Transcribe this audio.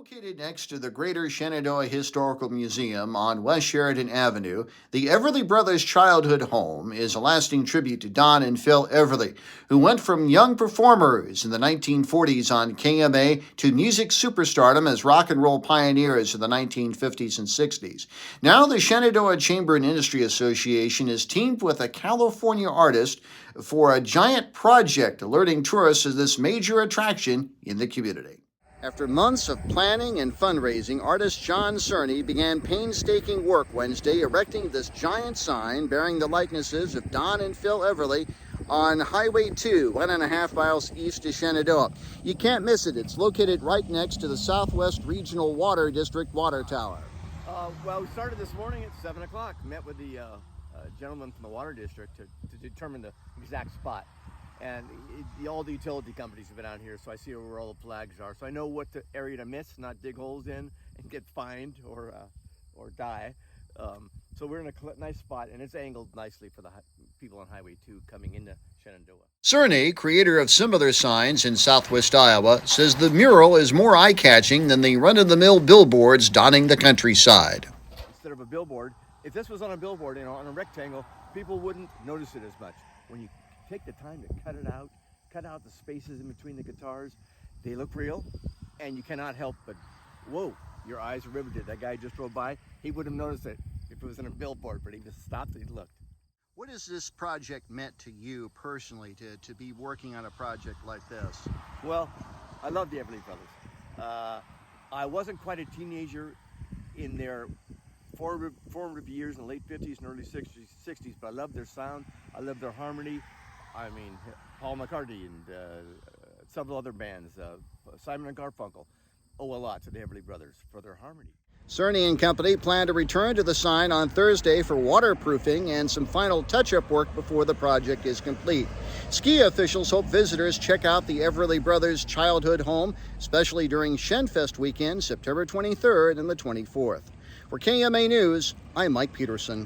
Located next to the Greater Shenandoah Historical Museum on West Sheridan Avenue, the Everly Brothers Childhood Home is a lasting tribute to Don and Phil Everly, who went from young performers in the 1940s on KMA to music superstardom as rock and roll pioneers in the 1950s and 60s. Now, the Shenandoah Chamber and Industry Association is teamed with a California artist for a giant project alerting tourists of this major attraction in the community. After months of planning and fundraising, artist John Cerny began painstaking work Wednesday erecting this giant sign bearing the likenesses of Don and Phil Everly on Highway 2, 1.5 miles east of Shenandoah. You can't miss it. It's located right next to the Southwest Regional Water District water tower. Well, we started this morning at 7 o'clock, met with the gentleman from the water district to determine the exact spot. And all the utility companies have been out here, so I see where all the flags are. So I know what the area to miss, not dig holes in and get fined or die. So we're in a nice spot, and it's angled nicely for the people on Highway 2 coming into Shenandoah. Cerny, creator of similar signs in southwest Iowa, says the mural is more eye-catching than the run-of-the-mill billboards dotting the countryside. Instead of a billboard, if this was on a billboard, on a rectangle, people wouldn't notice it as much. When you take the time to cut out the spaces in between the guitars, they look real, and you cannot help but, whoa, your eyes are riveted. That guy just drove by, he wouldn't have noticed it if it was in a billboard, but he just stopped and he looked. What has this project meant to you personally, to be working on a project like this? Well, I love the Everly Brothers. I wasn't quite a teenager in their formative years in the late 50s and early 60s, but I love their sound, I love their harmony. I mean, Paul McCartney and several other bands, Simon and Garfunkel, owe a lot to the Everly Brothers for their harmony. Cerny and company plan to return to the sign on Thursday for waterproofing and some final touch-up work before the project is complete. Ski officials hope visitors check out the Everly Brothers Childhood Home, especially during Shenfest weekend, September 23rd and the 24th. For KMA News, I'm Mike Peterson.